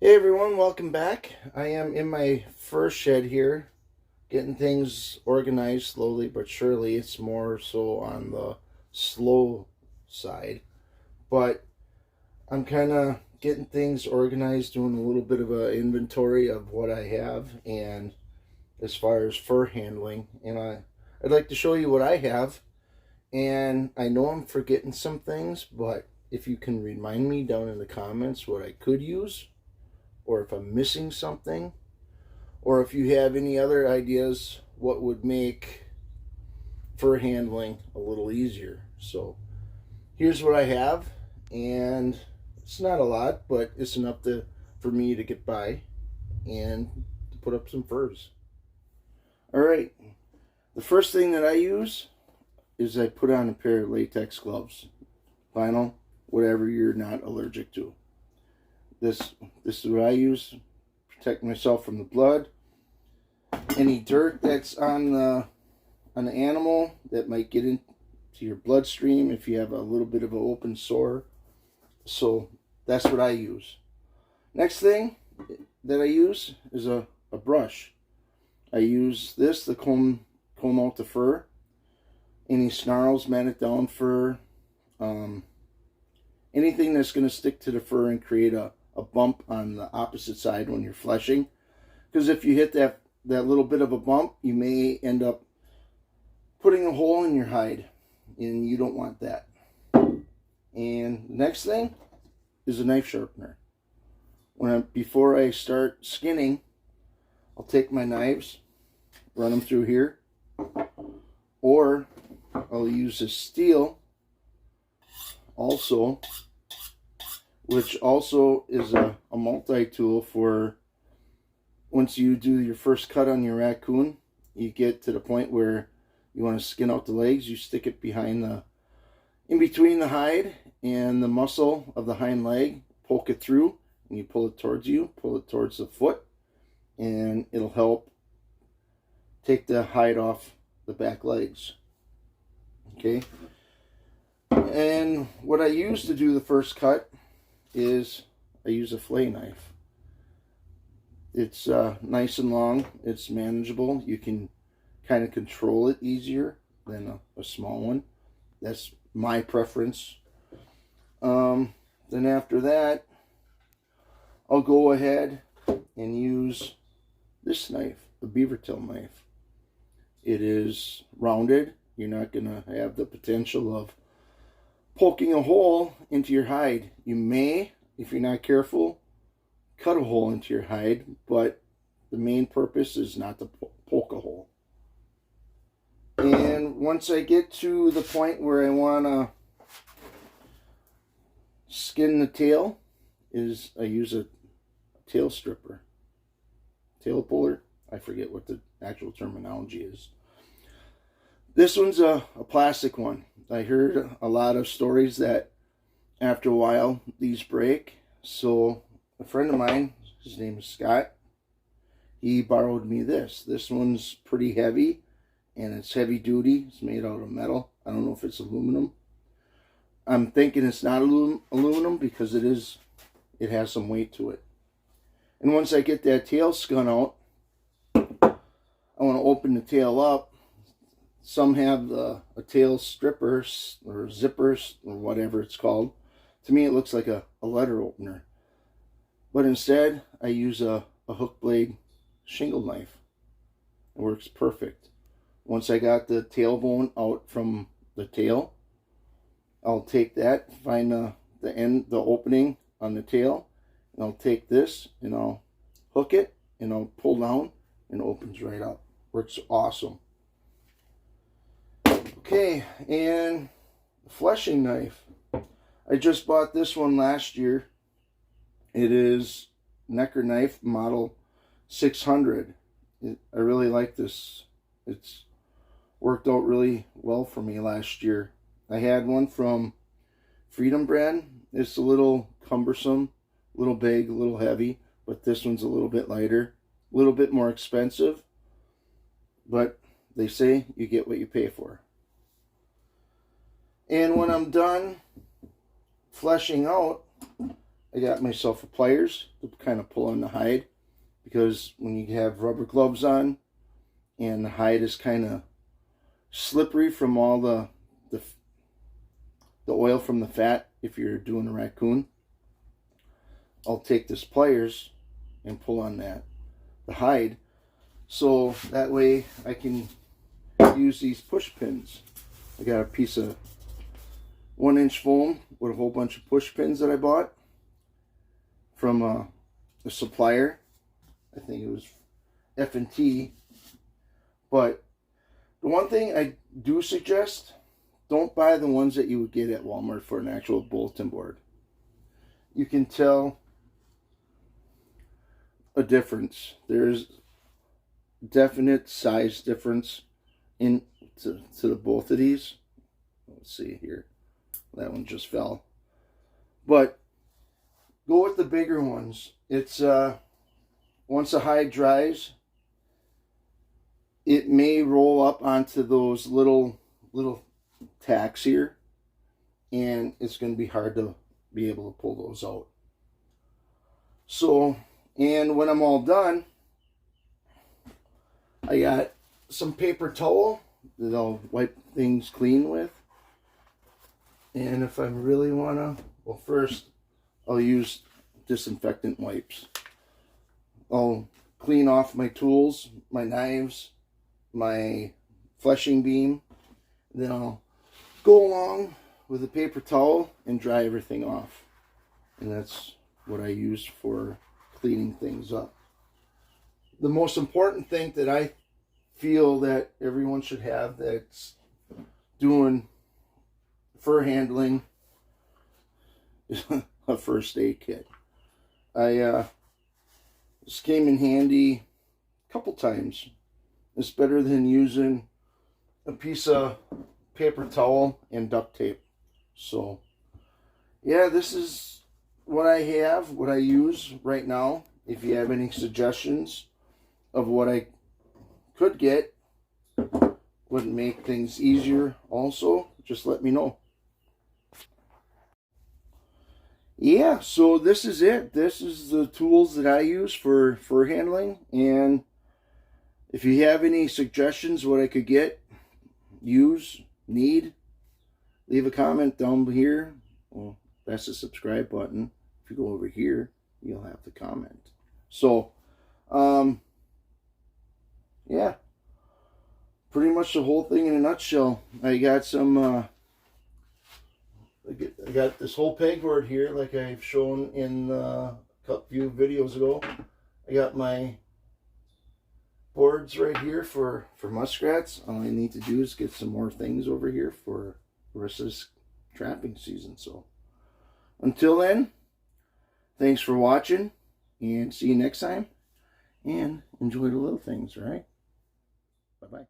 Hey everyone, welcome back. I am in my first shed here, getting things organized slowly but surely. It's more so on the slow side, but I'm kind of getting things organized, doing a little bit of an inventory of what I have and as far as fur handling. I'd like to show you what I have. And I know I'm forgetting some things, but if you can remind me down in the comments what I could use, or if I'm missing something, or if you have any other ideas what would make fur handling a little easier. So here's what I have, and it's not a lot, but it's enough for me to get by and to put up some furs. All right, the first thing that I use is I put on a pair of latex gloves, vinyl, whatever you're not allergic to. This is what I use, protect myself from the blood, any dirt that's on the animal that might get into your bloodstream if you have a little bit of an open sore. So that's what I use. Next thing that I use is a brush. I use this to comb out the fur, any snarls, matted down fur, anything that's going to stick to the fur and create a bump on the opposite side when you're fleshing. Because if you hit that little bit of a bump, you may end up putting a hole in your hide, and you don't want that. And the next thing is a knife sharpener. Before I start skinning, I'll take my knives, run them through here, or I'll use a steel also, which also is a multi-tool for once you do your first cut on your raccoon. You get to the point where you want to skin out the legs, you stick it in between the hide and the muscle of the hind leg, poke it through, and you pull it towards the foot, and it'll help take the hide off the back legs. Okay. And what I use to do the first cut is I use a fillet knife. It's nice and long. It's manageable. You can kind of control it easier than a small one. That's my preference. Then after that, I'll go ahead and use this knife, the beaver tail knife. It is rounded. You're not going to have the potential of poking a hole into your hide. You may, if you're not careful, cut a hole into your hide, but the main purpose is not to poke a hole. And once I get to the point where I want to skin the tail, I use a tail stripper, tail puller. I forget what the actual terminology is. This one's a plastic one. I heard a lot of stories that after a while these break. So a friend of mine, his name is Scott, he borrowed me this. This one's pretty heavy, and it's heavy duty. It's made out of metal. I don't know if it's aluminum. I'm thinking it's not aluminum because it has some weight to it. And once I get that tail skun out, I want to open the tail up. Some have a tail stripper or zippers or whatever it's called. To me, it looks like a letter opener. But instead, I use a hook blade shingle knife. It works perfect. Once I got the tailbone out from the tail, I'll take that, find the opening on the tail, and I'll take this and I'll hook it and I'll pull down and it opens right up. Works awesome. Okay, and the fleshing knife. I just bought this one last year. It is Necker knife model 600. I really like this. It's worked out really well for me last year. I had one from Freedom brand. It's a little cumbersome, a little big, a little heavy, but this one's a little bit lighter, a little bit more expensive, but they say you get what you pay for. And when I'm done fleshing out, I got myself a pliers to kind of pull on the hide, because when you have rubber gloves on and the hide is kind of slippery from all the oil from the fat, if you're doing a raccoon, I'll take this pliers and pull on the hide, so that way I can use these push pins. I got a piece of 1-inch foam with a whole bunch of push pins that I bought from a supplier. I think it was F&T. But the one thing I do suggest, don't buy the ones that you would get at Walmart for an actual bulletin board. You can tell a difference. There's definite size difference to the both of these. Let's see here. That one just fell. But go with the bigger ones. It's once the hide dries, it may roll up onto those little tacks here, and it's going to be hard to be able to pull those out. So, and when I'm all done, I got some paper towel that I'll wipe things clean with. And if I really want to, well, first I'll use disinfectant wipes. I'll clean off my tools, my knives, my fleshing beam. Then I'll go along with a paper towel and dry everything off. And that's what I use for cleaning things up. The most important thing that I feel that everyone should have that's doing fur handling is a first aid kit. This came in handy a couple times. It's better than using a piece of paper towel and duct tape. So yeah, this is what I have, what I use right now. If you have any suggestions of what I could get, would make things easier also, just let me know. Yeah, so this is it. This is the tools that I use for fur handling. And if you have any suggestions what I could get, use, need, leave a comment down here. Well, that's the subscribe button. If you go over here, you'll have the comment. So, yeah, pretty much the whole thing in a nutshell. I got some, I got this whole pegboard here, like I've shown in a few videos ago. I got my boards right here for muskrats. All I need to do is get some more things over here for the rest of this trapping season. So until then, thanks for watching, and see you next time, and enjoy the little things, all right? Bye-bye.